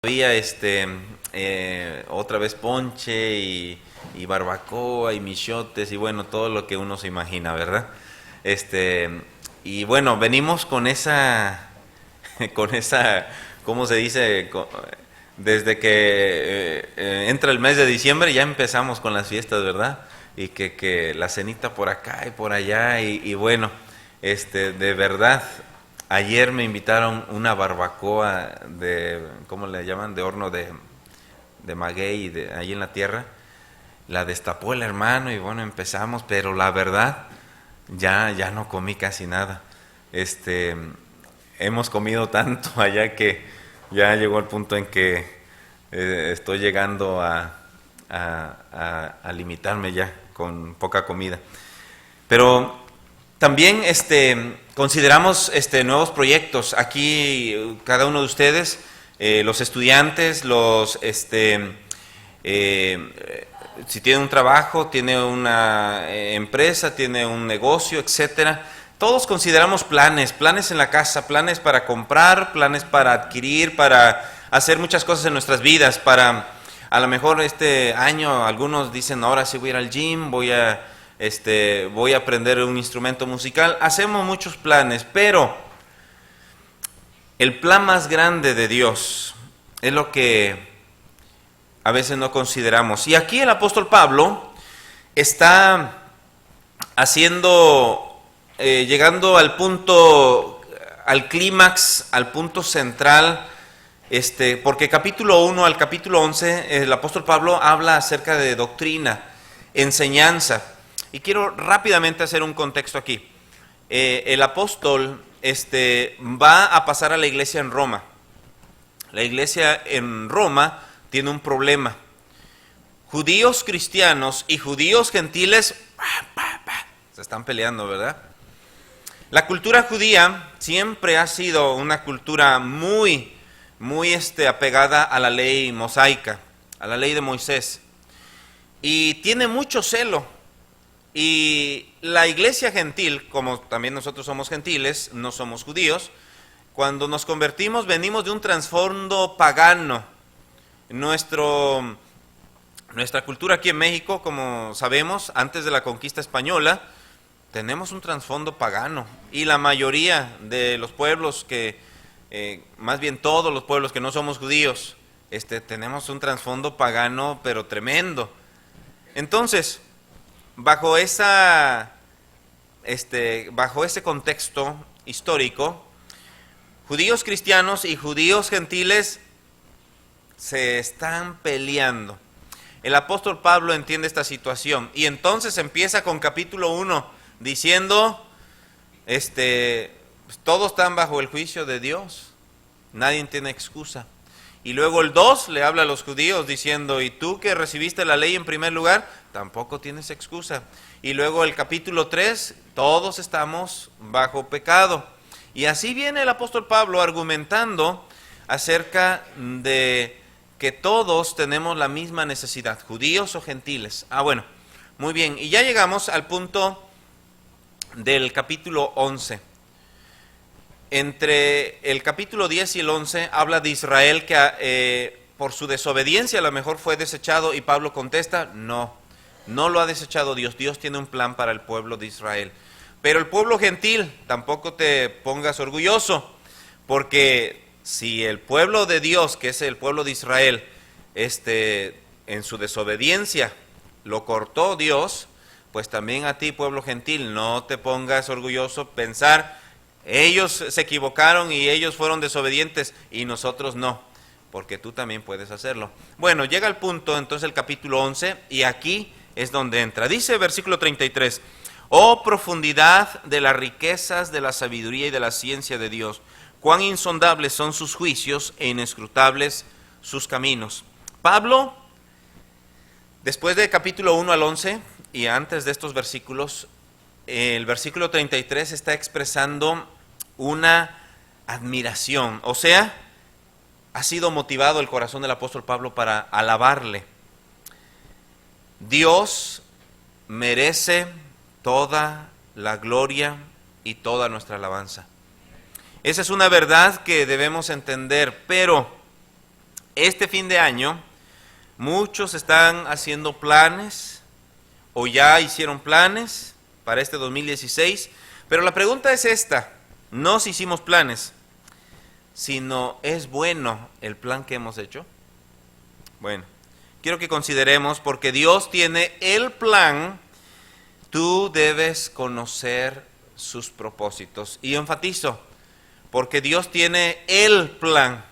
Había otra vez ponche y barbacoa y michotes y bueno, todo lo que uno se imagina, ¿verdad? Y bueno, venimos con esa, con esa, ¿cómo se dice? Desde que entra el mes de diciembre ya empezamos con las fiestas, ¿verdad? Y que la cenita por acá y por allá y bueno, de verdad. Ayer me invitaron una barbacoa de, ¿cómo le llaman? De horno de maguey, ahí en la tierra. La destapó el hermano y bueno, empezamos, pero la verdad, ya no comí casi nada. Este, Hemos comido tanto allá que ya llegó el punto en que estoy llegando a limitarme ya con poca comida. Pero también consideramos nuevos proyectos. Aquí cada uno de ustedes, los estudiantes, si tiene un trabajo, tiene una empresa, tiene un negocio, etcétera. Todos consideramos planes en la casa, planes para comprar, planes para adquirir, para hacer muchas cosas en nuestras vidas. A lo mejor este año algunos dicen, ahora sí voy a ir al gym, voy a aprender un instrumento musical. Hacemos muchos planes, pero el plan más grande de Dios es lo que a veces no consideramos. Y aquí el apóstol Pablo está llegando al punto, al clímax, al punto central, porque capítulo 1 al capítulo 11, el apóstol Pablo habla acerca de doctrina, enseñanza. Y quiero rápidamente hacer un contexto aquí. El apóstol va a pasar a la iglesia en Roma. La iglesia en Roma tiene un problema. Judíos cristianos y judíos gentiles se están peleando, ¿verdad? La cultura judía siempre ha sido una cultura muy apegada a la ley mosaica, a la ley de Moisés. Y tiene mucho celo. Y la iglesia gentil, como también nosotros somos gentiles, no somos judíos, cuando nos convertimos venimos de un trasfondo pagano. Nuestra cultura aquí en México, como sabemos, antes de la conquista española, tenemos un trasfondo pagano. Y la mayoría de los pueblos más bien todos los pueblos que no somos judíos, tenemos un trasfondo pagano, pero tremendo. Entonces, bajo ese contexto histórico, judíos cristianos y judíos gentiles se están peleando. El apóstol Pablo entiende esta situación y entonces empieza con capítulo 1 diciendo, todos están bajo el juicio de Dios, nadie tiene excusa. Y luego el 2 le habla a los judíos diciendo, y tú que recibiste la ley en primer lugar, tampoco tienes excusa. Y luego el capítulo 3, todos estamos bajo pecado. Y así viene el apóstol Pablo argumentando acerca de que todos tenemos la misma necesidad, judíos o gentiles. Bueno, muy bien. Y ya llegamos al punto del capítulo 11. Entre el capítulo 10 y el 11 habla de Israel que por su desobediencia a lo mejor fue desechado y Pablo contesta, no lo ha desechado Dios, Dios tiene un plan para el pueblo de Israel. Pero el pueblo gentil, tampoco te pongas orgulloso, porque si el pueblo de Dios, que es el pueblo de Israel, en su desobediencia lo cortó Dios, pues también a ti, pueblo gentil, no te pongas orgulloso pensar, ellos se equivocaron y ellos fueron desobedientes y nosotros no, porque tú también puedes hacerlo. Bueno, llega el punto entonces el capítulo 11 y aquí es donde entra. Dice versículo 33, oh profundidad de las riquezas de la sabiduría y de la ciencia de Dios, cuán insondables son sus juicios e inescrutables sus caminos. Pablo, después del capítulo 1 al 11 y antes de estos versículos, el versículo 33 está expresando una admiración, o sea, ha sido motivado el corazón del apóstol Pablo para alabarle. Dios merece toda la gloria y toda nuestra alabanza. Esa es una verdad que debemos entender, pero Este fin de año, muchos están haciendo planes o ya hicieron planes para este 2016, pero la pregunta es esta, no si hicimos planes, sino ¿es bueno el plan que hemos hecho? Bueno, quiero que consideremos, porque Dios tiene el plan, tú debes conocer sus propósitos. Y enfatizo, porque Dios tiene el plan.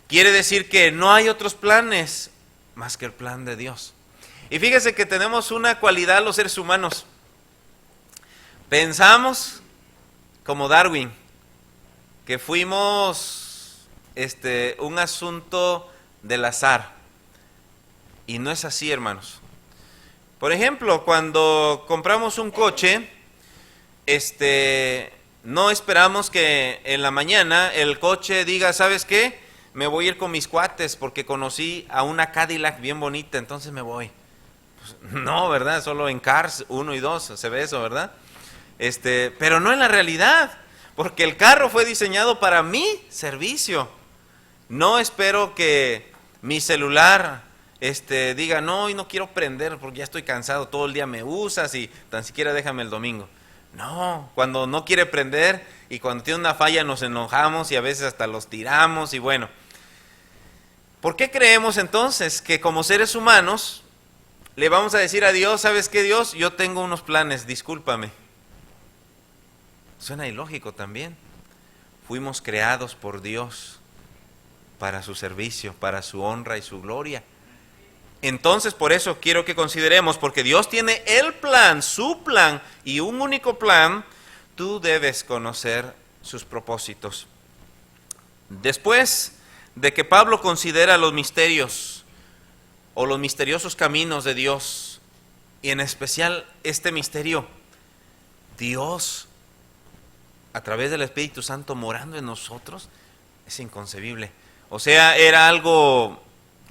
Quiere decir que no hay otros planes más que el plan de Dios. Y fíjese que tenemos una cualidad los seres humanos. Pensamos como Darwin, que fuimos un asunto del azar. Y no es así, hermanos. Por ejemplo, cuando compramos un coche, no esperamos que en la mañana el coche diga, ¿sabes qué? Me voy a ir con mis cuates porque conocí a una Cadillac bien bonita, entonces me voy. Pues, no, ¿verdad? Solo en Cars 1 y 2 se ve eso, ¿verdad? Pero no en la realidad, porque el carro fue diseñado para mi servicio. No espero que mi celular diga, no, y no quiero prender porque ya estoy cansado, todo el día me usas y tan siquiera déjame el domingo. No, cuando no quiere prender y cuando tiene una falla nos enojamos y a veces hasta los tiramos y bueno. ¿Por qué creemos entonces que como seres humanos le vamos a decir a Dios, ¿sabes qué, Dios? Yo tengo unos planes, discúlpame. Suena ilógico también. Fuimos creados por Dios para su servicio, para su honra y su gloria. Entonces, por eso quiero que consideremos, porque Dios tiene el plan, su plan y un único plan, tú debes conocer sus propósitos. Después de que Pablo considera los misterios o los misteriosos caminos de Dios, y en especial este misterio, Dios a través del Espíritu Santo morando en nosotros, es inconcebible. O sea, era algo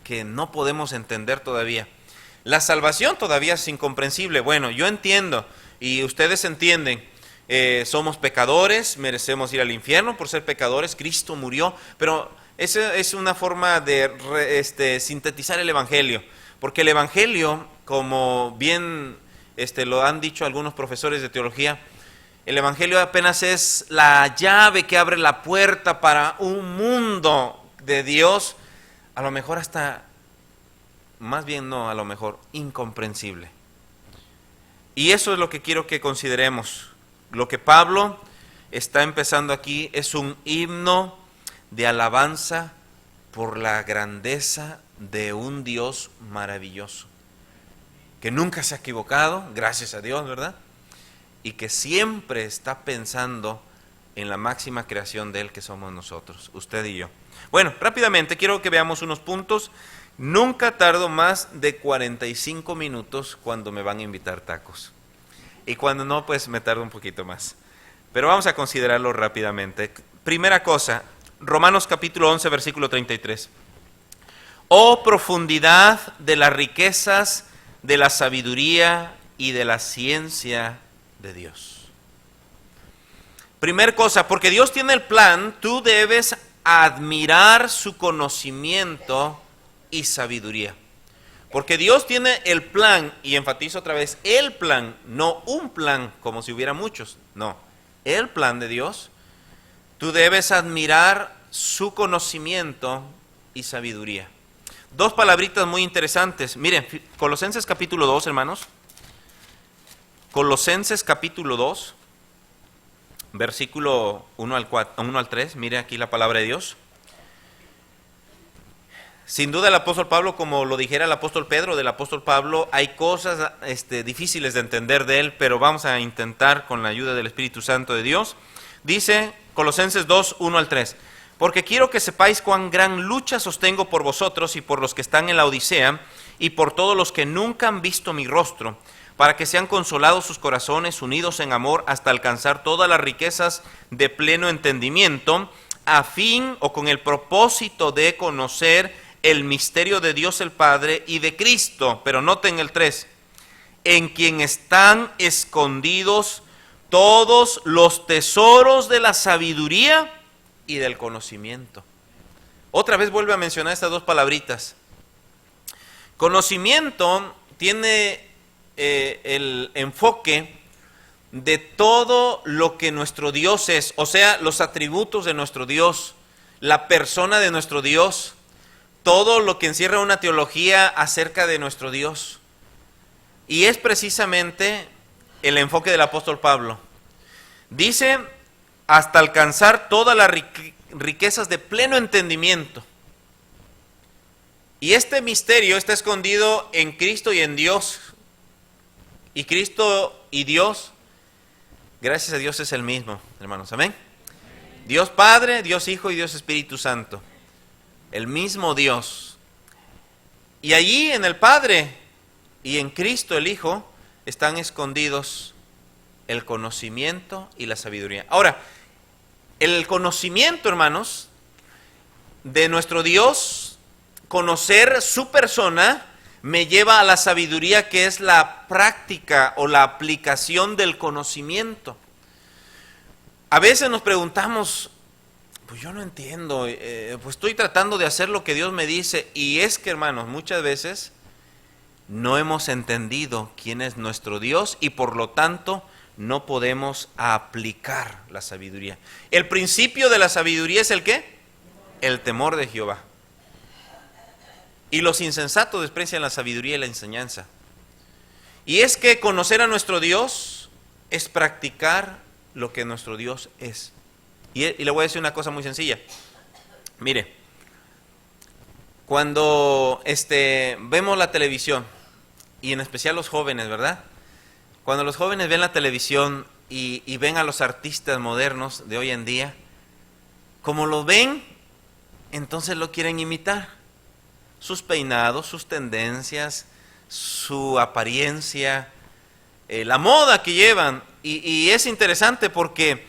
que no podemos entender todavía. La salvación todavía es incomprensible. Bueno, yo entiendo y ustedes entienden, somos pecadores, merecemos ir al infierno por ser pecadores, Cristo murió, pero esa es una forma de sintetizar el Evangelio, porque el Evangelio, como bien lo han dicho algunos profesores de teología, el Evangelio apenas es la llave que abre la puerta para un mundo de Dios, a lo mejor hasta, más bien no, a lo mejor incomprensible. Y eso es lo que quiero que consideremos. Lo que Pablo está empezando aquí es un himno de alabanza por la grandeza de un Dios maravilloso, que nunca se ha equivocado, gracias a Dios, ¿verdad? Y que siempre está pensando en la máxima creación de Él que somos nosotros, usted y yo. Bueno, rápidamente quiero que veamos unos puntos. Nunca tardo más de 45 minutos cuando me van a invitar tacos. Y cuando no, pues me tardo un poquito más. Pero vamos a considerarlo rápidamente. Primera cosa, Romanos capítulo 11, versículo 33. Oh profundidad de las riquezas, de la sabiduría y de la ciencia de Dios. Primer cosa, porque Dios tiene el plan, tú debes admirar su conocimiento y sabiduría. Porque Dios tiene el plan, y enfatizo otra vez, el plan, no un plan como si hubiera muchos, no, el plan de Dios. Tú debes admirar su conocimiento y sabiduría. Dos palabritas muy interesantes. Miren, Colosenses capítulo 2, hermanos. Colosenses capítulo 2, versículo 1 al 3, mire aquí la palabra de Dios. Sin duda el apóstol Pablo, como lo dijera el apóstol Pedro, del apóstol Pablo, hay cosas difíciles de entender de él, pero vamos a intentar con la ayuda del Espíritu Santo de Dios. Dice Colosenses 2, 1 al 3, porque quiero que sepáis cuán gran lucha sostengo por vosotros y por los que están en la Odisea y por todos los que nunca han visto mi rostro, para que sean consolados sus corazones, unidos en amor, hasta alcanzar todas las riquezas de pleno entendimiento, a fin o con el propósito de conocer el misterio de Dios el Padre y de Cristo, pero noten el 3, en quien están escondidos todos los tesoros de la sabiduría y del conocimiento. Otra vez vuelve a mencionar estas dos palabritas. Conocimiento tiene el enfoque de todo lo que nuestro Dios es, o sea, los atributos de nuestro Dios, la persona de nuestro Dios, todo lo que encierra una teología acerca de nuestro Dios. Y es precisamente el enfoque del apóstol Pablo. Dice, hasta alcanzar todas las riquezas de pleno entendimiento. Y este misterio está escondido en Cristo y en Dios. Y Cristo y Dios, gracias a Dios, es el mismo, hermanos. Amén. Dios Padre, Dios Hijo y Dios Espíritu Santo. El mismo Dios. Y allí en el Padre y en Cristo el Hijo están escondidos el conocimiento y la sabiduría. Ahora, el conocimiento, hermanos, de nuestro Dios, conocer su persona, me lleva a la sabiduría, que es la práctica o la aplicación del conocimiento. A veces nos preguntamos, pues yo no entiendo, pues estoy tratando de hacer lo que Dios me dice, y es que, hermanos, muchas veces no hemos entendido quién es nuestro Dios y por lo tanto no podemos aplicar la sabiduría. El principio de la sabiduría es ¿el qué? El temor de Jehová. Y los insensatos desprecian la sabiduría y la enseñanza. Y es que conocer a nuestro Dios es practicar lo que nuestro Dios es. Y le voy a decir una cosa muy sencilla. Mire, cuando vemos la televisión, y en especial los jóvenes, ¿verdad? Cuando los jóvenes ven la televisión y ven a los artistas modernos de hoy en día, como lo ven, entonces lo quieren imitar. Sus peinados, sus tendencias, su apariencia, la moda que llevan. Y es interesante porque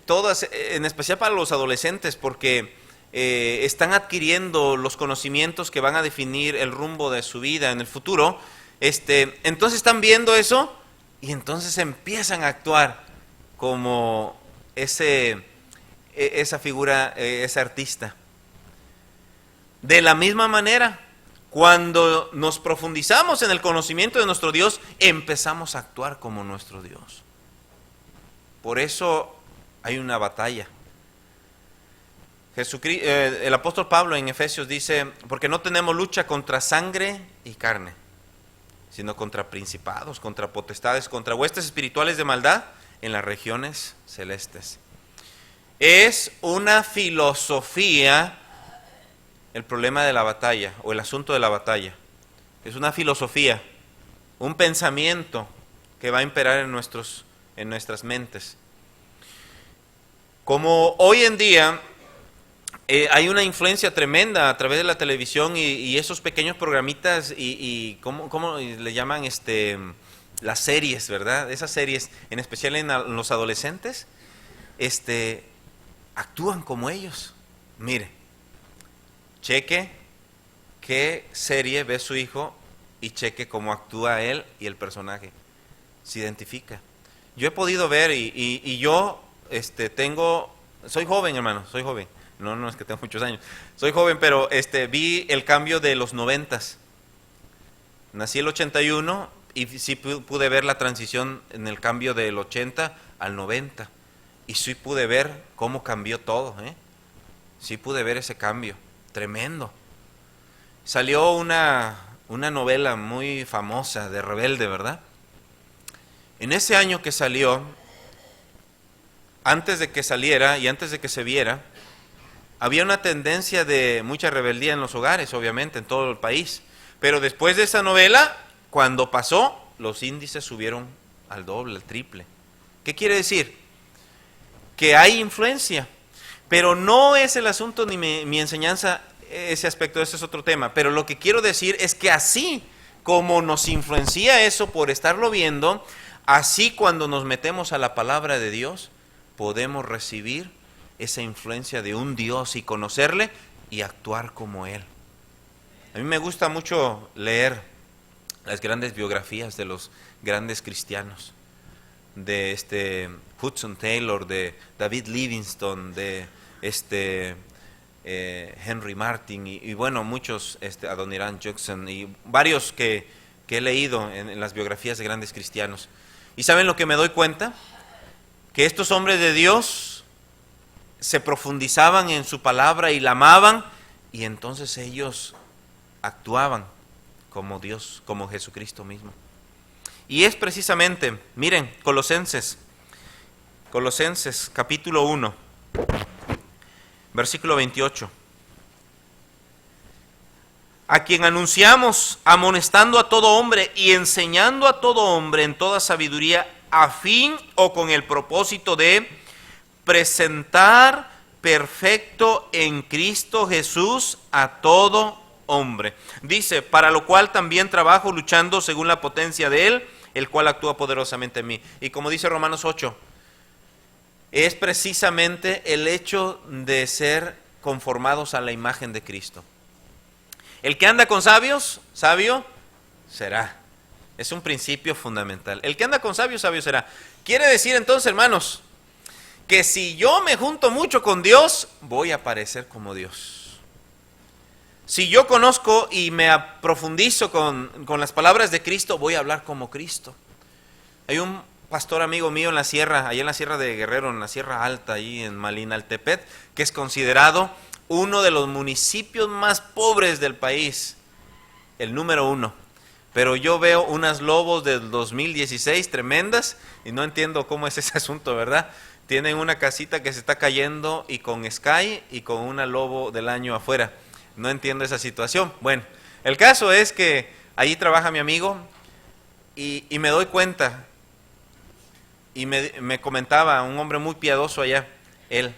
todas, en especial para los adolescentes, porque están adquiriendo los conocimientos que van a definir el rumbo de su vida en el futuro. Entonces están viendo eso y entonces empiezan a actuar como esa figura, ese artista. De la misma manera, cuando nos profundizamos en el conocimiento de nuestro Dios, empezamos a actuar como nuestro Dios. Por eso hay una batalla. El apóstol Pablo en Efesios dice, porque no tenemos lucha contra sangre y carne, sino contra principados, contra potestades, contra huestes espirituales de maldad en las regiones celestes. Es una filosofía el problema de la batalla o el asunto de la batalla. Es una filosofía, un pensamiento que va a imperar en nuestras mentes. Como hoy en día hay una influencia tremenda a través de la televisión y esos pequeños programitas y ¿cómo le llaman? Las series, ¿verdad? Esas series, en especial en los adolescentes, actúan como ellos. Mire, cheque qué serie ve su hijo y cheque cómo actúa él y el personaje. Se identifica. Yo he podido ver y yo soy joven, hermano, soy joven. No es que tengo muchos años. Soy joven, pero vi el cambio de los 90s. Nací el 81 y sí pude ver la transición en el cambio del 80 al 90. Y sí pude ver cómo cambió todo, Sí pude ver ese cambio. Tremendo. Salió una novela muy famosa de Rebelde, ¿verdad? En ese año que salió, antes de que saliera y antes de que se viera, había una tendencia de mucha rebeldía en los hogares, obviamente, en todo el país. Pero después de esa novela, cuando pasó, los índices subieron al doble, al triple. ¿Qué quiere decir? Que hay influencia. Pero no es el asunto ni mi enseñanza, ese aspecto, ese es otro tema. Pero lo que quiero decir es que así como nos influencia eso por estarlo viendo, así cuando nos metemos a la palabra de Dios, podemos recibir esa influencia de un Dios y conocerle y actuar como Él. A mí me gusta mucho leer las grandes biografías de los grandes cristianos, de Hudson Taylor, de David Livingstone, de Henry Martin y bueno, muchos, Adoniram Judson y varios que he leído en las biografías de grandes cristianos. ¿Y saben lo que me doy cuenta? Que estos hombres de Dios se profundizaban en su palabra y la amaban, y entonces ellos actuaban como Dios, como Jesucristo mismo. Y es precisamente, miren, Colosenses capítulo 1, versículo 28. A quien anunciamos, amonestando a todo hombre y enseñando a todo hombre en toda sabiduría, a fin o con el propósito de presentar perfecto en Cristo Jesús a todo hombre. Dice, para lo cual también trabajo luchando según la potencia de Él, el cual actúa poderosamente en mí. Y como dice Romanos 8, es precisamente el hecho de ser conformados a la imagen de Cristo. El que anda con sabios, sabio será. Es un principio fundamental. El que anda con sabios, sabio será. Quiere decir entonces, hermanos, que si yo me junto mucho con Dios, voy a parecer como Dios. Si yo conozco y me profundizo con las palabras de Cristo, voy a hablar como Cristo. Hay un pastor amigo mío en la sierra, allá en la sierra de Guerrero, en la sierra alta, ahí en Malinaltepet, que es considerado uno de los municipios más pobres del país, el número 1. Pero yo veo unas lobos del 2016 tremendas y no entiendo cómo es ese asunto, ¿verdad? Tienen una casita que se está cayendo y con Sky y con una lobo del año afuera. No entiendo esa situación. Bueno, el caso es que allí trabaja mi amigo y me doy cuenta, y me comentaba un hombre muy piadoso allá, él,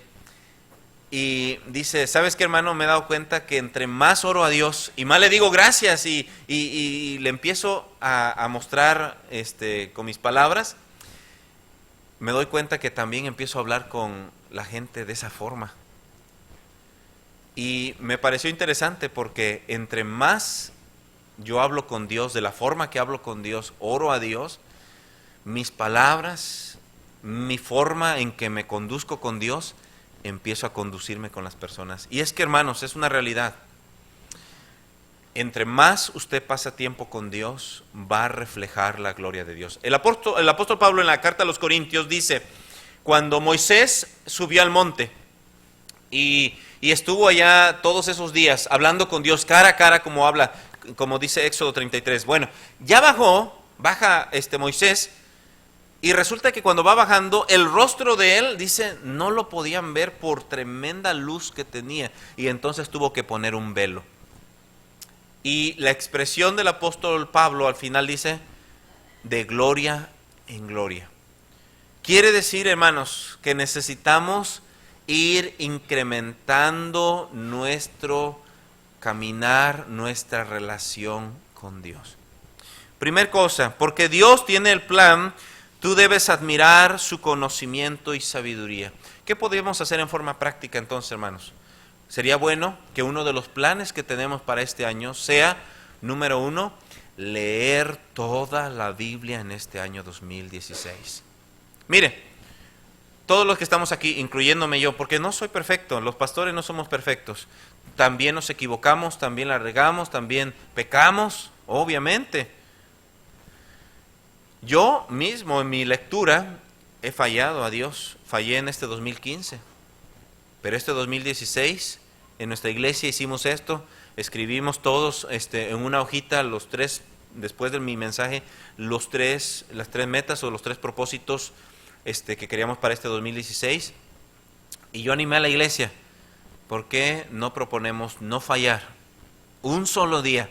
y dice, ¿sabes qué, hermano? Me he dado cuenta que entre más oro a Dios y más le digo gracias y le empiezo a mostrar con mis palabras, me doy cuenta que también empiezo a hablar con la gente de esa forma. Y me pareció interesante porque entre más yo hablo con Dios, de la forma que hablo con Dios, oro a Dios, mis palabras, mi forma en que me conduzco con Dios, empiezo a conducirme con las personas. Y es que, hermanos, es una realidad. Entre más usted pasa tiempo con Dios, va a reflejar la gloria de Dios. El apóstol Pablo en la carta a los Corintios dice, cuando Moisés subió al monte y estuvo allá todos esos días hablando con Dios cara a cara, como dice Éxodo 33. Bueno, ya baja Moisés, y resulta que cuando va bajando, el rostro de él, dice, no lo podían ver por tremenda luz que tenía, y entonces tuvo que poner un velo. Y la expresión del apóstol Pablo al final dice, de gloria en gloria. Quiere decir, hermanos, que necesitamos ir incrementando nuestro caminar, nuestra relación con Dios. Primer cosa, porque Dios tiene el plan, tú debes admirar su conocimiento y sabiduría. ¿Qué podemos hacer en forma práctica entonces, hermanos? Sería bueno que uno de los planes que tenemos para este año sea, número 1, leer toda la Biblia en este año 2016. Mire, todos los que estamos aquí, incluyéndome yo, porque no soy perfecto, los pastores no somos perfectos. También nos equivocamos, también la regamos, también pecamos, obviamente. Yo mismo en mi lectura he fallado a Dios, fallé en este 2015, pero este 2016 en nuestra iglesia hicimos esto, escribimos todos en una hojita los 3, después de mi mensaje, las tres metas o los 3 propósitos que queríamos para este 2016, y yo animé a la iglesia, ¿por qué no proponemos no fallar un solo día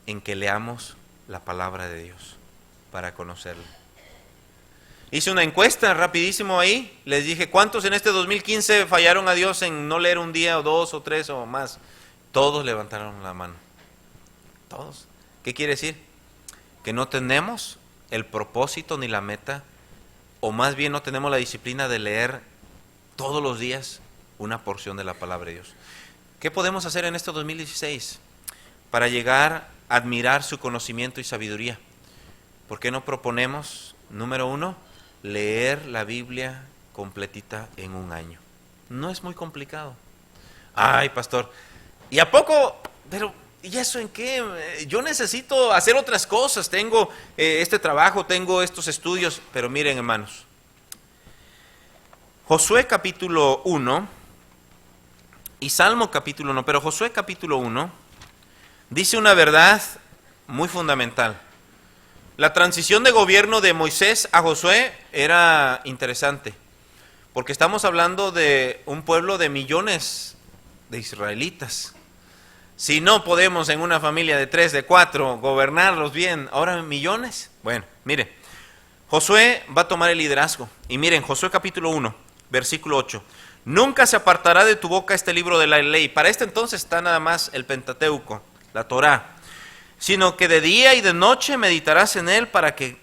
en que leamos la palabra de Dios para conocerlo? Hice una encuesta rapidísimo ahí, les dije, ¿cuántos en este 2015 fallaron a Dios en no leer un día o 2 o 3 o más? Todos levantaron la mano, todos. ¿Qué quiere decir? Que no tenemos el propósito ni la meta, o más bien no tenemos la disciplina de leer todos los días una porción de la palabra de Dios. ¿Qué podemos hacer en este 2016 para llegar a admirar su conocimiento y sabiduría? ¿Por qué no proponemos, número 1, leer la Biblia completita en un año? No es muy complicado. Ay, pastor, ¿y a poco? Pero, ¿y eso en qué? Yo necesito hacer otras cosas, tengo este trabajo, tengo estos estudios, pero miren, hermanos, Josué capítulo 1 y Salmo capítulo 1, pero Josué capítulo 1 dice una verdad muy fundamental. La transición de gobierno de Moisés a Josué era interesante, porque estamos hablando de un pueblo de millones de israelitas. Si no podemos en una familia de 3, de 4, gobernarlos bien, ahora millones. Bueno, mire, Josué va a tomar el liderazgo. Y miren, Josué capítulo 1, versículo 8. Nunca se apartará de tu boca este libro de la ley. Para este entonces está nada más el Pentateuco, la Torá. Sino que de día y de noche meditarás en él para que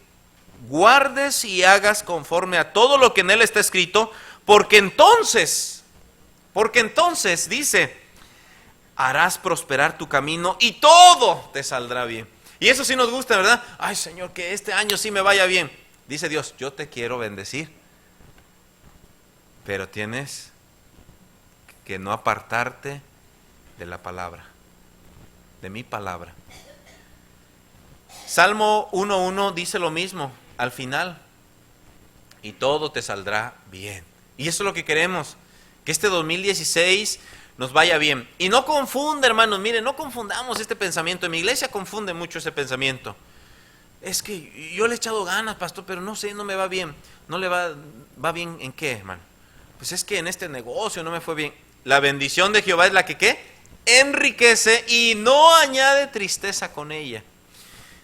guardes y hagas conforme a todo lo que en él está escrito, porque entonces dice, harás prosperar tu camino y todo te saldrá bien. Y eso sí nos gusta, ¿verdad? Ay, Señor, que este año sí me vaya bien. Dice Dios, yo te quiero bendecir, pero tienes que no apartarte de la palabra, de mi palabra. Salmo 1:1 dice lo mismo al final, y todo te saldrá bien. Y eso es lo que queremos, que este 2016 nos vaya bien. Y no confunda, hermanos, miren, no confundamos este pensamiento. En mi iglesia confunde mucho ese pensamiento. Es que yo le he echado ganas, pastor, pero no sé, no me va bien. ¿No le va bien en qué, hermano? Pues es que en este negocio no me fue bien. La bendición de Jehová es la que, ¿qué? Enriquece y no añade tristeza con ella.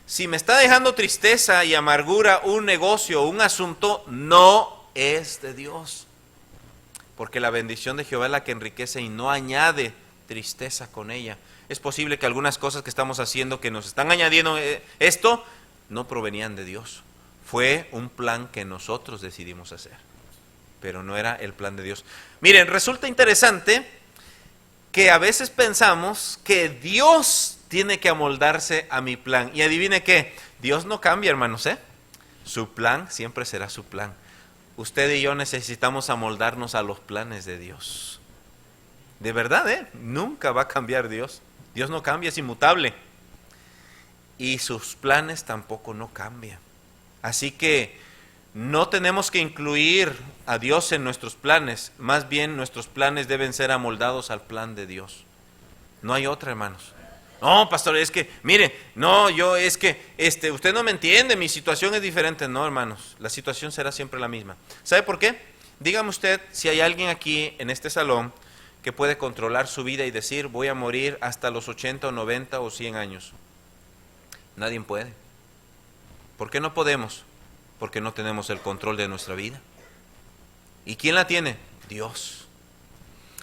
Si me está dejando tristeza y amargura un negocio, un asunto, no es de Dios. Porque la bendición de Jehová es la que enriquece y no añade tristeza con ella. Es posible que algunas cosas que estamos haciendo que nos están añadiendo esto, no provenían de Dios. Fue un plan que nosotros decidimos hacer, pero no era el plan de Dios. Miren, resulta interesante que a veces pensamos que Dios tiene que amoldarse a mi plan. Y adivine qué, Dios no cambia, hermanos, ¿eh? Su plan siempre será su plan. Usted y yo necesitamos amoldarnos a los planes de Dios. De verdad, ¿eh? Nunca va a cambiar Dios. Dios no cambia, es inmutable. Y sus planes tampoco no cambian. Así que no tenemos que incluir a Dios en nuestros planes. Más bien nuestros planes deben ser amoldados al plan de Dios. No hay otra, hermanos. No, pastor, es que, mire, no, usted no me entiende, mi situación es diferente. No, hermanos, la situación será siempre la misma. ¿Sabe por qué? Dígame usted si hay alguien aquí en este salón que puede controlar su vida y decir, voy a morir hasta los 80 o 90 o 100 años. Nadie puede. ¿Por qué no podemos? Porque no tenemos el control de nuestra vida. ¿Y quién la tiene? Dios.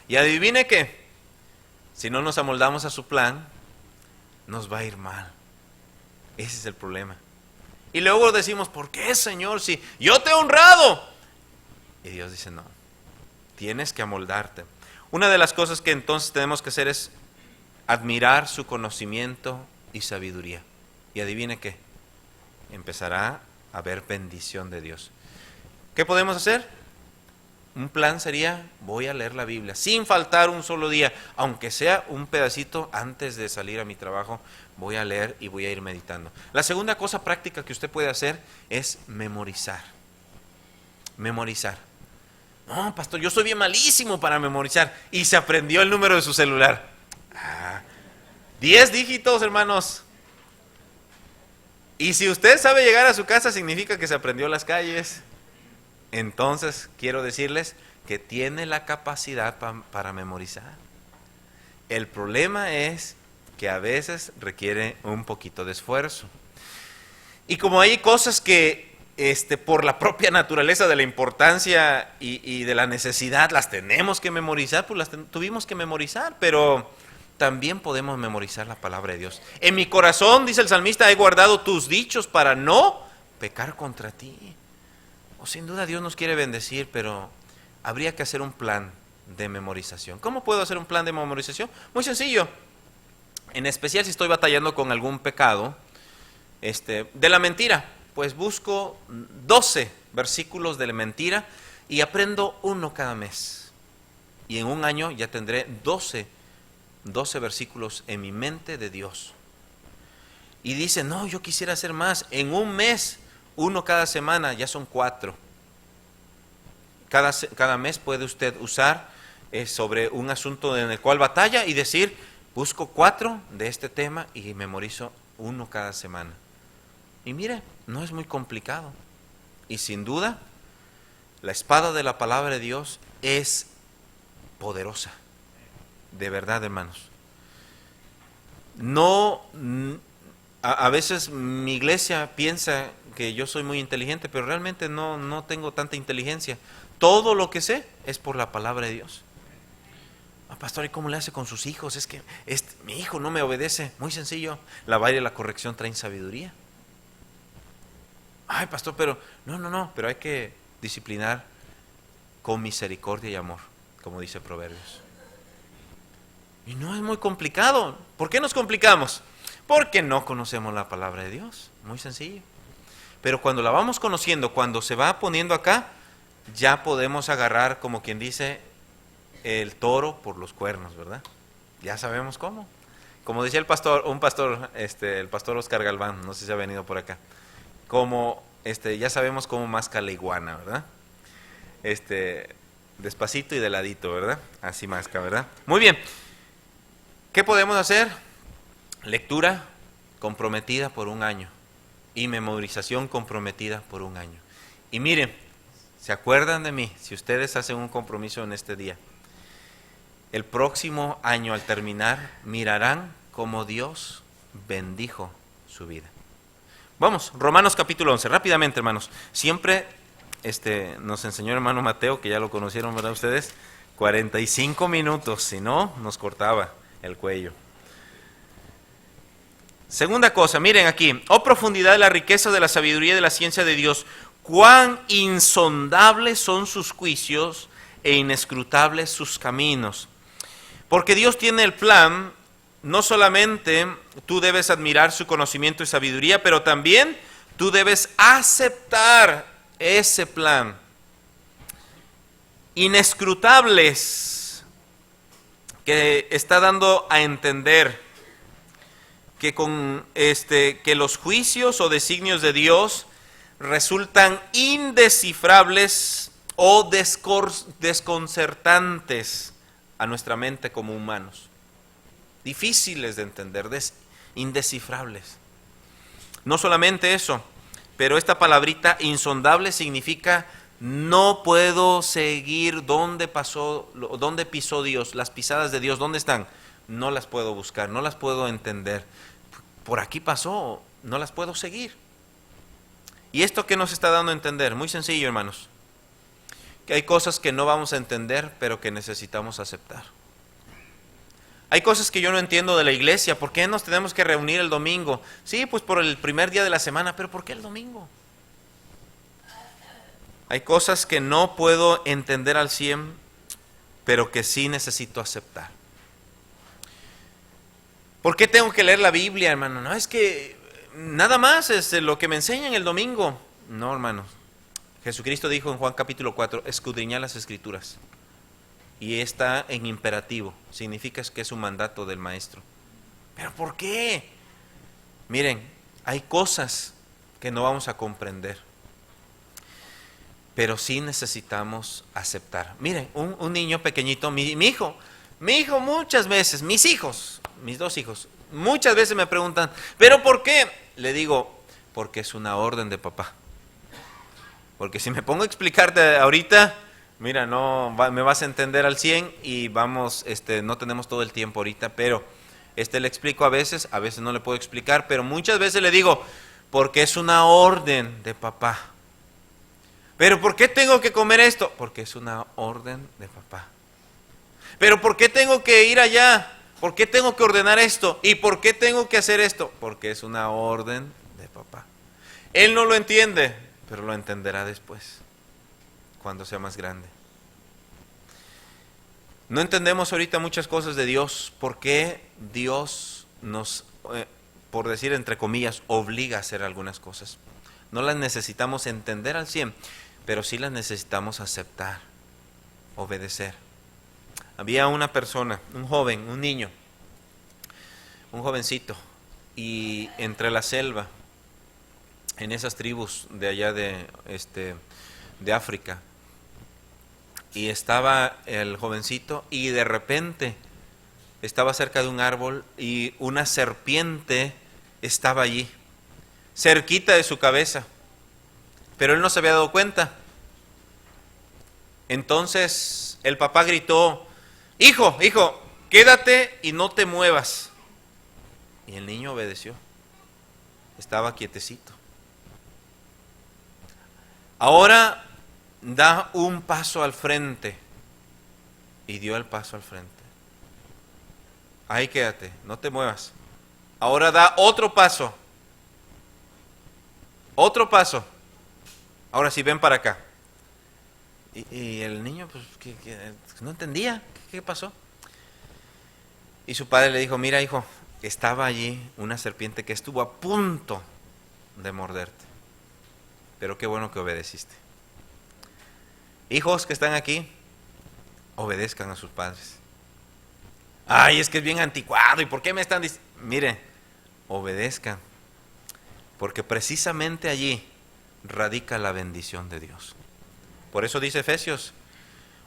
Y adivine qué, si no nos amoldamos a su plan, nos va a ir mal. Ese es el problema. Y luego decimos, ¿por qué, Señor? Si yo te he honrado. Y Dios dice, no, tienes que amoldarte. Una de las cosas que entonces tenemos que hacer es admirar su conocimiento y sabiduría. Y adivine qué, empezará a haber bendición de Dios. ¿Qué podemos hacer? Un plan sería, voy a leer la Biblia, sin faltar un solo día, aunque sea un pedacito antes de salir a mi trabajo, voy a leer y voy a ir meditando. La segunda cosa práctica que usted puede hacer es memorizar. Memorizar. No, pastor, yo soy bien malísimo para memorizar. Y se aprendió el número de su celular. 10 dígitos, hermanos. Y si usted sabe llegar a su casa, significa que se aprendió las calles. Entonces, quiero decirles que tiene la capacidad para memorizar. El problema es que a veces requiere un poquito de esfuerzo. Y como hay cosas que por la propia naturaleza de la importancia y de la necesidad las tenemos que memorizar, pues las tuvimos que memorizar, pero también podemos memorizar la palabra de Dios. En mi corazón, dice el salmista, he guardado tus dichos para no pecar contra ti. Sin duda Dios nos quiere bendecir, pero habría que hacer un plan de memorización. ¿Cómo puedo hacer un plan de memorización? Muy sencillo. En especial si estoy batallando con algún pecado de la mentira, pues busco 12 versículos de la mentira y aprendo uno cada mes. y en un año ya tendré 12 versículos en mi mente de Dios. Y dice, no, yo quisiera hacer más. En un mes, 1 cada semana, ya son 4. Cada mes puede usted usar sobre un asunto en el cual batalla y decir, busco 4 de este tema y memorizo 1 cada semana. Y mire, no es muy complicado. Y sin duda, la espada de la palabra de Dios es poderosa. De verdad, hermanos. No, a veces mi iglesia piensa que yo soy muy inteligente, pero realmente no tengo tanta inteligencia. Todo lo que sé es por la palabra de Dios. Pastor, ¿y cómo le hace con sus hijos? Es que mi hijo no me obedece. Muy sencillo. La vara y la corrección traen sabiduría. Ay, pastor, pero no, pero hay que disciplinar con misericordia y amor, como dice Proverbios. Y no es muy complicado. ¿Por qué nos complicamos? Porque no conocemos la palabra de Dios. Muy sencillo. Pero cuando la vamos conociendo, cuando se va poniendo acá, ya podemos agarrar, como quien dice, el toro por los cuernos, ¿verdad? Ya sabemos cómo. Como decía el pastor, el pastor Oscar Galván, no sé si ha venido por acá. Como ya sabemos cómo masca la iguana, ¿verdad? Despacito y de ladito, ¿verdad? Así masca, ¿verdad? Muy bien. ¿Qué podemos hacer? Lectura comprometida por un año y memorización comprometida por un año. Y miren, ¿se acuerdan de mí? Si ustedes hacen un compromiso en este día, el próximo año al terminar mirarán cómo Dios bendijo su vida. Vamos, Romanos capítulo 11, rápidamente, hermanos. Siempre nos enseñó el hermano Mateo, que ya lo conocieron, ¿verdad ustedes? 45 minutos, si no, nos cortaba el cuello. Segunda cosa, miren aquí. Oh profundidad de la riqueza de la sabiduría y de la ciencia de Dios, cuán insondables son sus juicios e inescrutables sus caminos. Porque Dios tiene el plan. No solamente tú debes admirar su conocimiento y sabiduría, pero también tú debes aceptar ese plan. Inescrutables, que está dando a entender que que los juicios o designios de Dios resultan indescifrables o desconcertantes a nuestra mente como humanos. Difíciles de entender, indescifrables. No solamente eso, pero esta palabrita insondable significa no puedo seguir dónde pisó Dios, las pisadas de Dios, ¿dónde están? No las puedo buscar, no las puedo entender. Por aquí pasó, no las puedo seguir. ¿Y esto qué nos está dando a entender? Muy sencillo, hermanos. Que hay cosas que no vamos a entender, pero que necesitamos aceptar. Hay cosas que yo no entiendo de la iglesia. ¿Por qué nos tenemos que reunir el domingo? Sí, pues por el primer día de la semana, pero ¿por qué el domingo? Hay cosas que no puedo entender al 100, pero que sí necesito aceptar. ¿Por qué tengo que leer la Biblia, hermano? No, es que nada más es lo que me enseñan el domingo. No, hermanos. Jesucristo dijo en Juan capítulo 4, escudriñad las Escrituras. Y está en imperativo, significa que es un mandato del maestro. ¿Pero por qué? Miren, hay cosas que no vamos a comprender, pero sí necesitamos aceptar. Miren, un niño pequeñito, mi hijo muchas veces, mis 2 hijos, muchas veces me preguntan, ¿pero por qué? Le digo, porque es una orden de papá. Porque si me pongo a explicarte ahorita, mira, me vas a entender al 100 y vamos, no tenemos todo el tiempo ahorita, pero le explico a veces no le puedo explicar, pero muchas veces le digo, porque es una orden de papá. ¿Pero por qué tengo que comer esto? Porque es una orden de papá. ¿Pero por qué tengo que ir allá? ¿Por qué tengo que ordenar esto? ¿Y por qué tengo que hacer esto? Porque es una orden de papá. Él no lo entiende, pero lo entenderá después, cuando sea más grande. No entendemos ahorita muchas cosas de Dios. ¿Por qué Dios nos, por decir entre comillas, obliga a hacer algunas cosas? No las necesitamos entender al 100, pero sí las necesitamos aceptar, obedecer. había una persona, un joven, un niño, un jovencito, y entre la selva, en esas tribus de allá de África, y estaba el jovencito y de repente estaba cerca de un árbol y una serpiente estaba allí, cerquita de su cabeza, pero él no se había dado cuenta. Entonces el papá gritó: hijo, hijo, quédate y no te muevas. Y el niño obedeció, estaba quietecito. Ahora da un paso al frente, y dio el paso al frente. Ahí quédate, no te muevas. Ahora da otro paso. Otro paso. Ahora sí, ven para acá. Y el niño, pues, no entendía. ¿Qué pasó? Y su padre le dijo: mira, hijo, estaba allí una serpiente que estuvo a punto de morderte. Pero qué bueno que obedeciste. Hijos que están aquí, obedezcan a sus padres. Ay, es que es bien anticuado. ¿Y por qué me están diciendo? Mire, obedezcan. Porque precisamente allí radica la bendición de Dios. Por eso dice Efesios: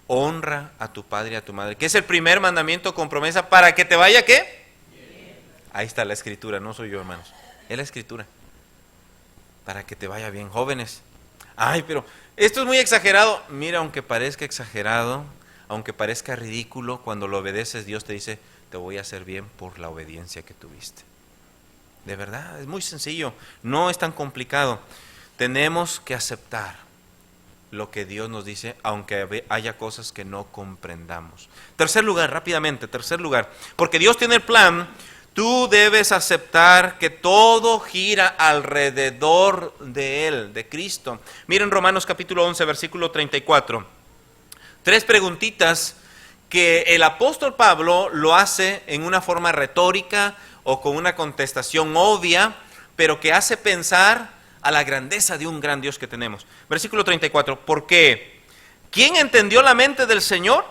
honra a tu padre y a tu madre, que es el primer mandamiento con promesa para que te vaya, ¿qué? Bien. Ahí está la escritura, no soy yo, hermanos. Es la escritura. Para que te vaya bien, jóvenes. Ay, pero esto es muy exagerado. Mira, aunque parezca exagerado, aunque parezca ridículo, cuando lo obedeces, Dios te dice: te voy a hacer bien por la obediencia que tuviste. De verdad, es muy sencillo, no es tan complicado. Tenemos que aceptar lo que Dios nos dice, aunque haya cosas que no comprendamos. Tercer lugar, rápidamente, porque Dios tiene el plan, tú debes aceptar que todo gira alrededor de Él, de Cristo. Miren Romanos capítulo 11, versículo 34. 3 preguntitas que el apóstol Pablo lo hace en una forma retórica o con una contestación obvia, pero que hace pensar a la grandeza de un gran Dios que tenemos. Versículo 34, ¿por qué? ¿Quién entendió la mente del Señor?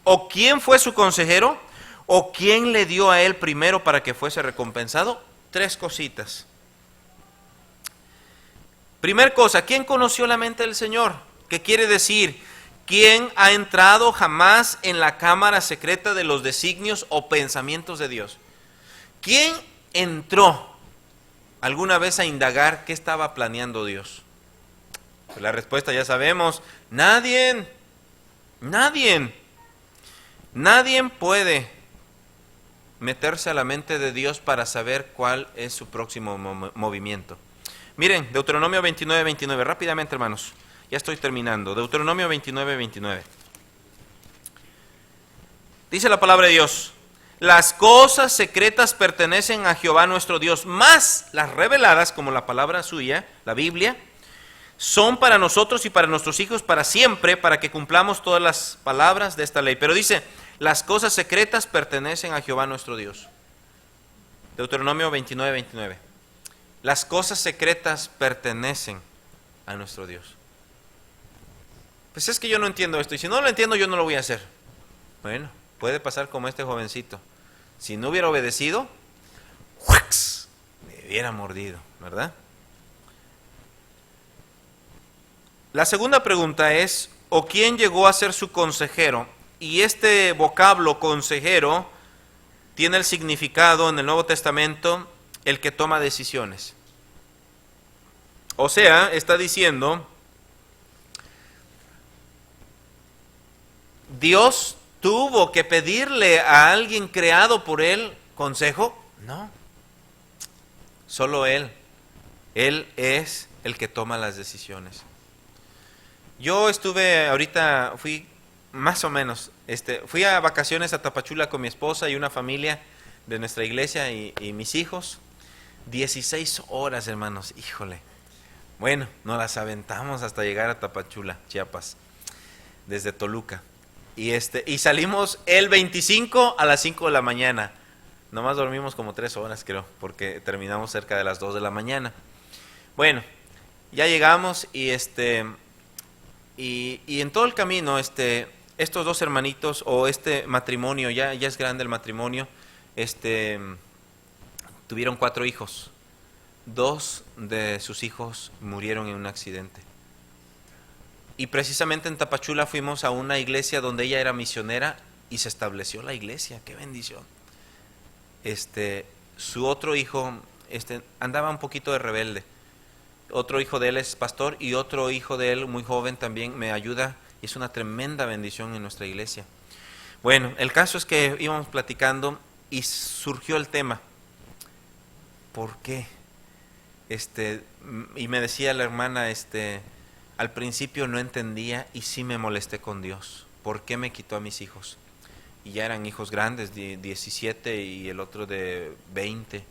¿O quién fue su consejero? ¿O quién le dio a él primero para que fuese recompensado? 3 cositas. Primer cosa, ¿quién conoció la mente del Señor? ¿Qué quiere decir? ¿Quién ha entrado jamás en la cámara secreta de los designios o pensamientos de Dios? ¿Quién entró alguna vez a indagar qué estaba planeando Dios? Pues la respuesta ya sabemos: nadie. Nadie puede meterse a la mente de Dios para saber cuál es su próximo movimiento. Miren, Deuteronomio 29, rápidamente, hermanos, ya estoy terminando. Deuteronomio 29. Dice la palabra de Dios: las cosas secretas pertenecen a Jehová nuestro Dios, mas las reveladas, como la palabra suya, la Biblia, son para nosotros y para nuestros hijos para siempre, para que cumplamos todas las palabras de esta ley. Pero dice, las cosas secretas pertenecen a Jehová nuestro Dios. Deuteronomio 29. Las cosas secretas pertenecen a nuestro Dios. Pues es que yo no entiendo esto, y si no lo entiendo yo no lo voy a hacer. Bueno, puede pasar como este jovencito. Si no hubiera obedecido, ¡juax!, me hubiera mordido, ¿verdad? La segunda pregunta es: ¿o quién llegó a ser su consejero? Y este vocablo consejero tiene el significado en el Nuevo Testamento, el que toma decisiones. O sea, está diciendo, Dios tuvo que pedirle a alguien creado por él consejo. No, solo él es el que toma las decisiones. Yo fui más o menos, fui a vacaciones a Tapachula con mi esposa y una familia de nuestra iglesia y mis hijos. 16 horas, hermanos, híjole. Bueno, nos las aventamos hasta llegar a Tapachula, Chiapas, desde Toluca. Y salimos el 25 a las 5 de la mañana. Nomás dormimos como 3 horas, creo, porque terminamos cerca de las 2 de la mañana. Bueno, ya llegamos y en todo el camino estos dos hermanitos, o este matrimonio, ya es grande el matrimonio, tuvieron 4 hijos. 2 de sus hijos murieron en un accidente. Y precisamente en Tapachula fuimos a una iglesia donde ella era misionera y se estableció la iglesia. ¡Qué bendición! Su otro hijo andaba un poquito de rebelde. Otro hijo de él es pastor y otro hijo de él, muy joven, también me ayuda y es una tremenda bendición en nuestra iglesia. Bueno, el caso es que íbamos platicando y surgió el tema. ¿Por qué? Y me decía la hermana, al principio no entendía y sí me molesté con Dios. ¿Por qué me quitó a mis hijos? Y ya eran hijos grandes, de 17 y el otro de 20.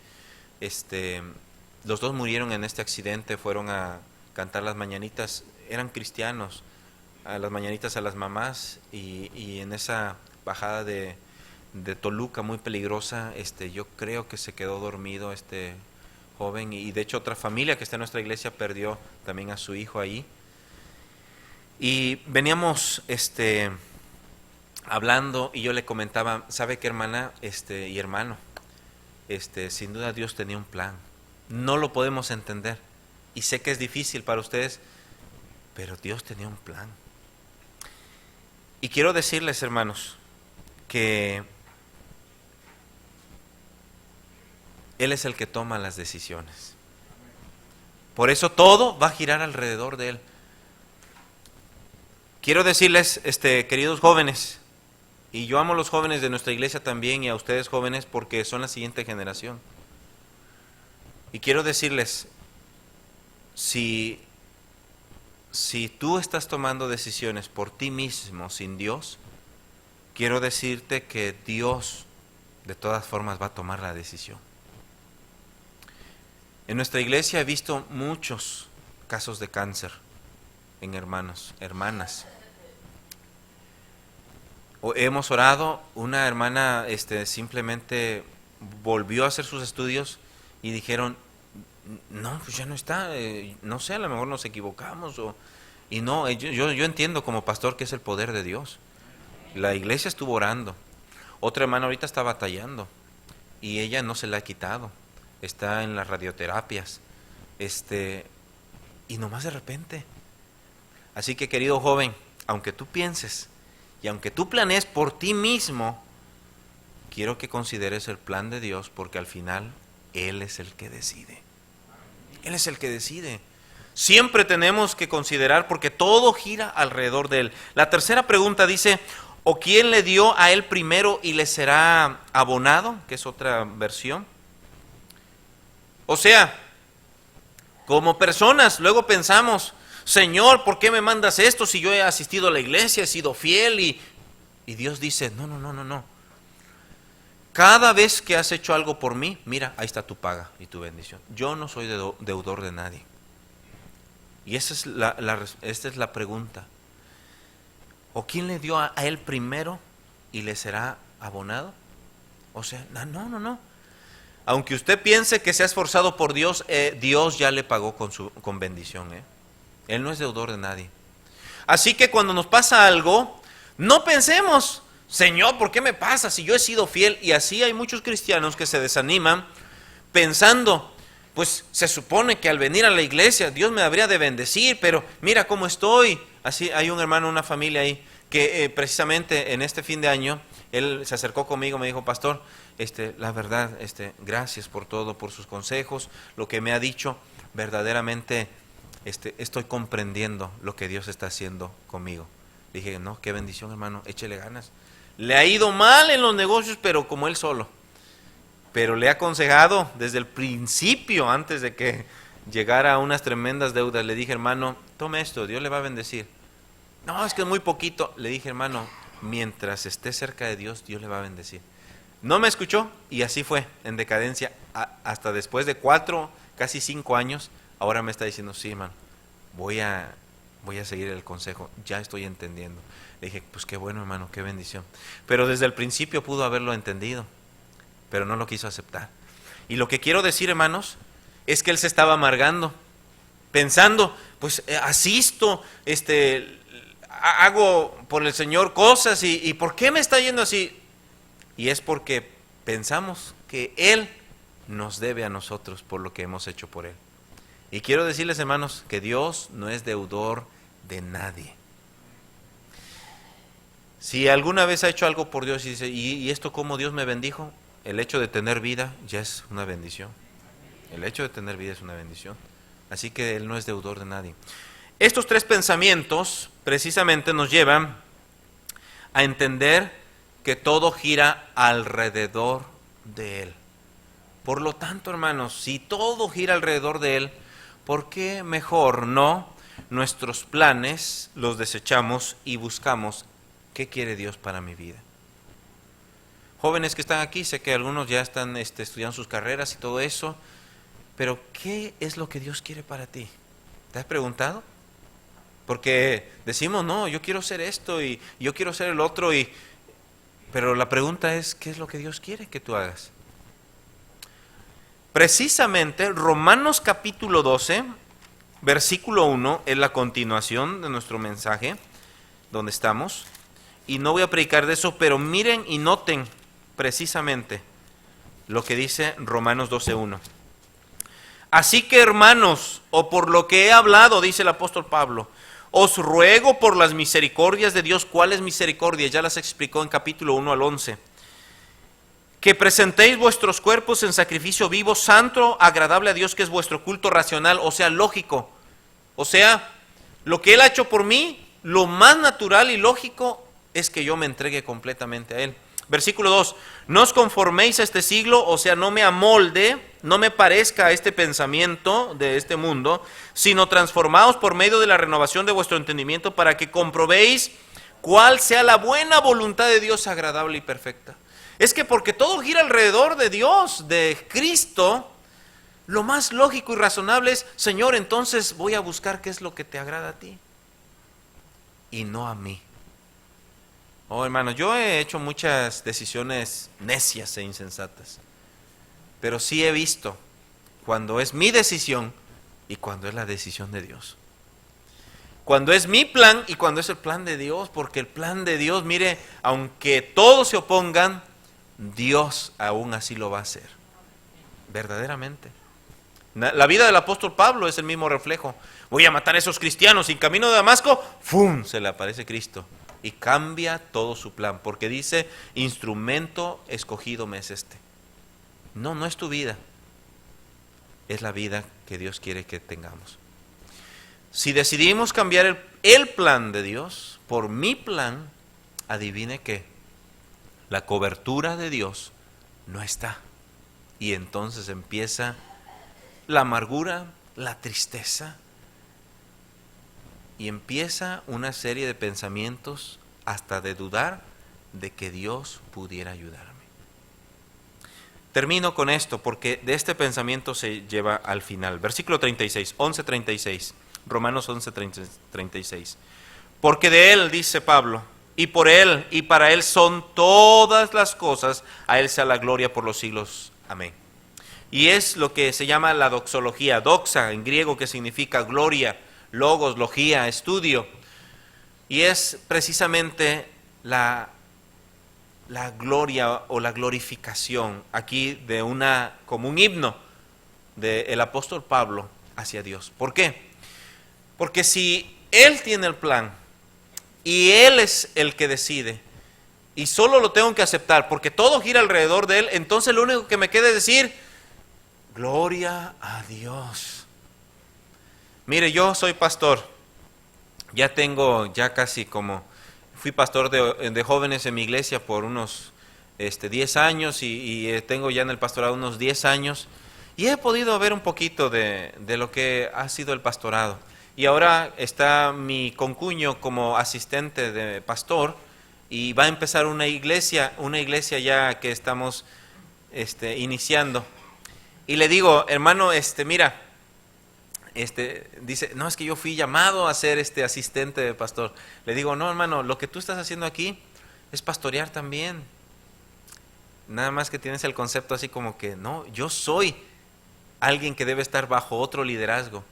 Los dos murieron en este accidente, fueron a cantar las mañanitas, eran cristianos, a las mañanitas a las mamás, y en esa bajada de Toluca muy peligrosa, yo creo que se quedó dormido joven, y de hecho otra familia que está en nuestra iglesia perdió también a su hijo ahí. Y veníamos hablando y yo le comentaba, ¿sabe qué, hermana y hermano? Sin duda Dios tenía un plan. No lo podemos entender y sé que es difícil para ustedes, pero Dios tenía un plan. Y quiero decirles, hermanos, que Él es el que toma las decisiones. Por eso todo va a girar alrededor de Él. Quiero decirles, queridos jóvenes, y yo amo a los jóvenes de nuestra iglesia también y a ustedes jóvenes porque son la siguiente generación. Y quiero decirles, si tú estás tomando decisiones por ti mismo sin Dios, quiero decirte que Dios de todas formas va a tomar la decisión. En nuestra iglesia he visto muchos casos de cáncer en hermanos, hermanas. Hemos orado, una hermana simplemente volvió a hacer sus estudios y dijeron, no, pues ya no está, no sé, a lo mejor nos equivocamos. Y no, yo entiendo como pastor que es el poder de Dios. La iglesia estuvo orando. Otra hermana ahorita está batallando y ella no se la ha quitado. Está en las radioterapias. Y nomás de repente. Así que, querido joven, aunque tú pienses y aunque tú planees por ti mismo, quiero que consideres el plan de Dios, porque al final Él es el que decide. Él es el que decide. Siempre tenemos que considerar, porque todo gira alrededor de Él. La tercera pregunta dice, ¿o quién le dio a Él primero y le será abonado? Que es otra versión. O sea, como personas, luego pensamos, Señor, ¿por qué me mandas esto si yo he asistido a la iglesia, he sido fiel? Y Dios dice, no. Cada vez que has hecho algo por mí, mira, ahí está tu paga y tu bendición. Yo no soy deudor de nadie. Y esa es la pregunta. ¿O quién le dio a Él primero y le será abonado? O sea, no. Aunque usted piense que se ha esforzado por Dios, Dios ya le pagó con bendición. Él no es deudor de nadie. Así que cuando nos pasa algo, no pensemos, Señor, ¿por qué me pasa si yo he sido fiel? Y así hay muchos cristianos que se desaniman pensando, pues se supone que al venir a la iglesia Dios me habría de bendecir, pero mira cómo estoy. Así hay un hermano, una familia ahí, que precisamente en este fin de año, él se acercó conmigo, me dijo, pastor, la verdad, gracias por todo, por sus consejos, lo que me ha dicho, verdaderamente estoy comprendiendo lo que Dios está haciendo conmigo. Dije, no, qué bendición, hermano, échele ganas. Le ha ido mal en los negocios, pero como él solo. Pero le he aconsejado desde el principio, antes de que llegara a unas tremendas deudas, le dije, hermano, tome esto, Dios le va a bendecir. No, es que es muy poquito. Le dije, hermano, mientras esté cerca de Dios, Dios le va a bendecir. No me escuchó y así fue, en decadencia, hasta después de 4, casi 5 años, ahora me está diciendo, sí, hermano, voy a seguir el consejo, ya estoy entendiendo. Le dije, pues qué bueno, hermano, qué bendición. Pero desde el principio pudo haberlo entendido, pero no lo quiso aceptar. Y lo que quiero decir, hermanos, es que él se estaba amargando, pensando, pues asisto, hago por el Señor cosas y ¿por qué me está yendo así? Y es porque pensamos que Él nos debe a nosotros por lo que hemos hecho por Él. Y quiero decirles, hermanos, que Dios no es deudor de nadie. Si alguna vez ha hecho algo por Dios y dice, ¿y esto cómo Dios me bendijo? El hecho de tener vida ya es una bendición. El hecho de tener vida es una bendición. Así que Él no es deudor de nadie. Estos tres pensamientos precisamente nos llevan a entender que todo gira alrededor de Él. Por lo tanto, hermanos, si todo gira alrededor de Él, ¿por qué mejor no nuestros planes los desechamos y buscamos qué quiere Dios para mi vida? Jóvenes que están aquí, sé que algunos ya están estudiando sus carreras y todo eso, pero ¿qué es lo que Dios quiere para ti? ¿Te has preguntado? Porque decimos, no, yo quiero ser esto y yo quiero ser el otro, pero la pregunta es, ¿qué es lo que Dios quiere que tú hagas? Precisamente Romanos capítulo 12, versículo 1, es la continuación de nuestro mensaje, donde estamos, y no voy a predicar de eso, pero miren y noten precisamente lo que dice Romanos 12:1. Así que, hermanos, o por lo que he hablado, dice el apóstol Pablo, os ruego por las misericordias de Dios. ¿Cuáles misericordias? Ya las explicó en capítulo 1 al 11. Que presentéis vuestros cuerpos en sacrificio vivo, santo, agradable a Dios, que es vuestro culto racional, o sea, lógico. O sea, lo que Él ha hecho por mí, lo más natural y lógico es que yo me entregue completamente a Él. Versículo 2, no os conforméis a este siglo, o sea, no me amolde, no me parezca a este pensamiento de este mundo, sino transformaos por medio de la renovación de vuestro entendimiento para que comprobéis cuál sea la buena voluntad de Dios, agradable y perfecta. Es que porque todo gira alrededor de Dios, de Cristo, lo más lógico y razonable es, Señor, entonces voy a buscar qué es lo que te agrada a ti y no a mí. Oh, hermano, yo he hecho muchas decisiones necias e insensatas, pero sí he visto cuando es mi decisión y cuando es la decisión de Dios. Cuando es mi plan y cuando es el plan de Dios, porque el plan de Dios, mire, aunque todos se opongan, Dios aún así lo va a hacer, verdaderamente. La vida del apóstol Pablo es el mismo reflejo. Voy a matar a esos cristianos y en camino de Damasco, ¡fum!, se le aparece Cristo y cambia todo su plan, porque dice, instrumento escogido me es este. No, no es tu vida, es la vida que Dios quiere que tengamos. Si decidimos cambiar el plan de Dios por mi plan, adivine qué, la cobertura de Dios no está. Y entonces empieza la amargura, la tristeza, y empieza una serie de pensamientos hasta de dudar de que Dios pudiera ayudarme. Termino con esto porque de este pensamiento se lleva al final. Versículo 36, 11:36, Romanos 11:36. Porque de Él, dice Pablo, y por Él y para Él son todas las cosas, a Él sea la gloria por los siglos. Amén. Y es lo que se llama la doxología, doxa en griego, que significa gloria, logos, logía, estudio. Y es precisamente la gloria o la glorificación aquí de como un himno del apóstol Pablo hacia Dios. ¿Por qué? Porque si Él tiene el plan y Él es el que decide y solo lo tengo que aceptar porque todo gira alrededor de Él, entonces lo único que me queda es decir, gloria a Dios. Mire, yo soy pastor, fui pastor de jóvenes en mi iglesia por unos 10 años y tengo ya en el pastorado unos 10 años y he podido ver un poquito de lo que ha sido el pastorado. Y ahora está mi concuño como asistente de pastor y va a empezar una iglesia ya que estamos iniciando. Y le digo, hermano, mira, dice, no, es que yo fui llamado a ser asistente de pastor. Le digo, no, hermano, lo que tú estás haciendo aquí es pastorear también. Nada más que tienes el concepto así como que, no, yo soy alguien que debe estar bajo otro liderazgo.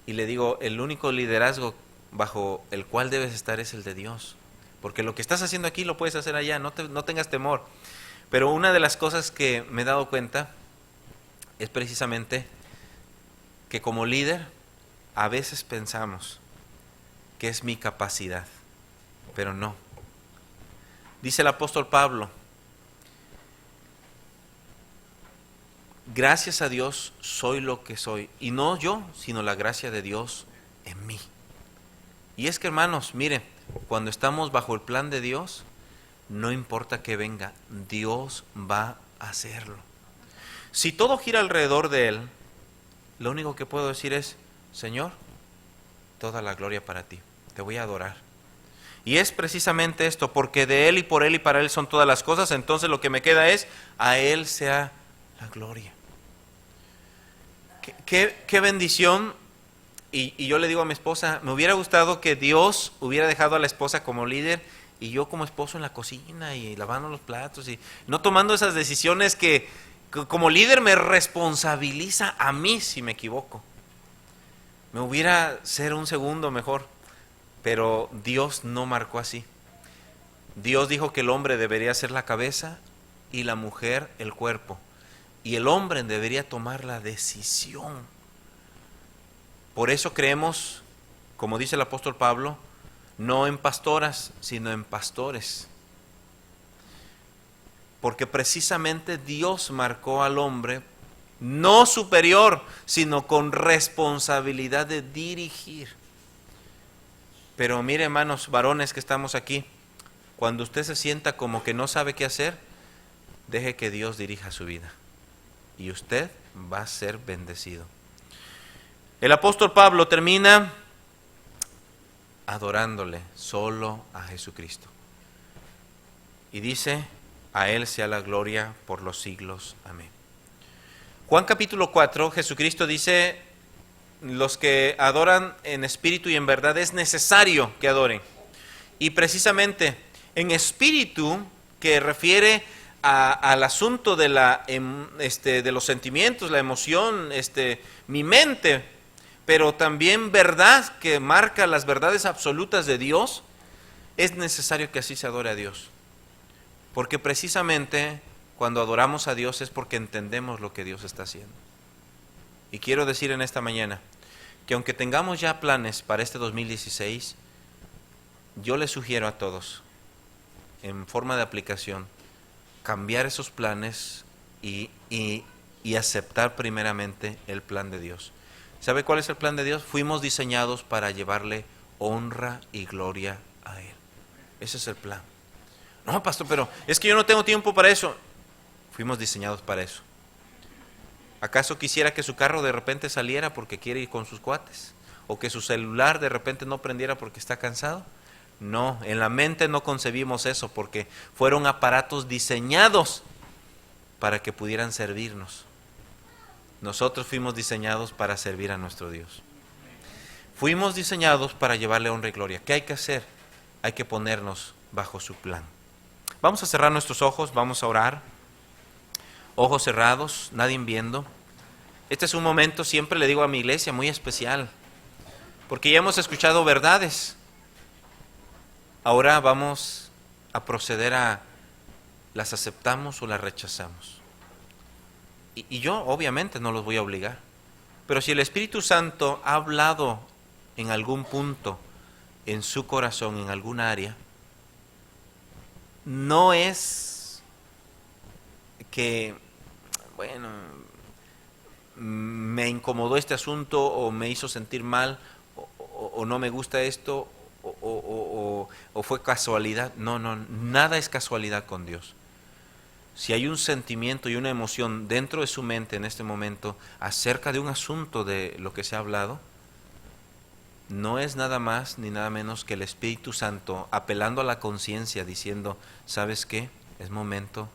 Y le digo, el único liderazgo bajo el cual debes estar es el de Dios. Porque lo que estás haciendo aquí lo puedes hacer allá, no tengas temor. Pero una de las cosas que me he dado cuenta es precisamente que como líder a veces pensamos que es mi capacidad, pero no. Dice el apóstol Pablo, gracias a Dios soy lo que soy, y no yo, sino la gracia de Dios en mí. Y es que, hermanos, miren, cuando estamos bajo el plan de Dios, no importa que venga, Dios va a hacerlo. Si todo gira alrededor de Él, lo único que puedo decir es, Señor, toda la gloria para ti, te voy a adorar. Y es precisamente esto, porque de Él y por Él y para Él son todas las cosas, entonces lo que me queda es, a Él sea la gloria. Qué bendición. Y yo le digo a mi esposa, me hubiera gustado que Dios hubiera dejado a la esposa como líder y yo como esposo en la cocina y lavando los platos y no tomando esas decisiones que como líder me responsabiliza a mí si me equivoco. Me hubiera ser un segundo mejor, pero Dios no marcó así. Dios dijo que el hombre debería ser la cabeza y la mujer el cuerpo. Y el hombre debería tomar la decisión. Por eso creemos, como dice el apóstol Pablo, no en pastoras, sino en pastores. Porque precisamente Dios marcó al hombre no superior, sino con responsabilidad de dirigir. Pero mire, hermanos, varones que estamos aquí, cuando usted se sienta como que no sabe qué hacer, deje que Dios dirija su vida. Y usted va a ser bendecido. El apóstol Pablo termina adorándole solo a Jesucristo. Y dice, a Él sea la gloria por los siglos. Amén. Juan capítulo 4, Jesucristo dice, los que adoran en espíritu y en verdad es necesario que adoren. Y precisamente en espíritu, que refiere al asunto de de los sentimientos, la emoción, mi mente, pero también verdad que marca las verdades absolutas de Dios, es necesario que así se adore a Dios. Porque precisamente cuando adoramos a Dios es porque entendemos lo que Dios está haciendo. Y quiero decir en esta mañana que aunque tengamos ya planes para este 2016, yo les sugiero a todos, en forma de aplicación, cambiar esos planes y aceptar primeramente el plan de Dios. ¿Sabe cuál es el plan de Dios? Fuimos diseñados para llevarle honra y gloria a Él. Ese es el plan. No, pastor, pero es que yo no tengo tiempo para eso. Fuimos diseñados para eso. ¿Acaso quisiera que su carro de repente saliera porque quiere ir con sus cuates? ¿O que su celular de repente no prendiera porque está cansado? No, en la mente no concebimos eso porque fueron aparatos diseñados para que pudieran servirnos. Nosotros fuimos diseñados para servir a nuestro Dios. Fuimos diseñados para llevarle honra y gloria. ¿Qué hay que hacer? Hay que ponernos bajo su plan. Vamos a cerrar nuestros ojos, vamos a orar. Ojos cerrados, nadie viendo. Este es un momento, siempre le digo a mi iglesia, muy especial, porque ya hemos escuchado verdades. Ahora vamos a proceder a, ¿las aceptamos o las rechazamos? Y yo obviamente no los voy a obligar, pero si el Espíritu Santo ha hablado en algún punto, en su corazón, en algún área, no es que, bueno, me incomodó este asunto o me hizo sentir mal o no me gusta esto o fue casualidad. No, nada es casualidad con Dios. Si hay un sentimiento y una emoción dentro de su mente en este momento acerca de un asunto de lo que se ha hablado, no es nada más ni nada menos que el Espíritu Santo apelando a la conciencia diciendo, ¿sabes qué? Es momento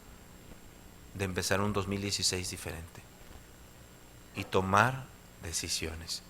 de empezar un 2016 diferente y tomar decisiones.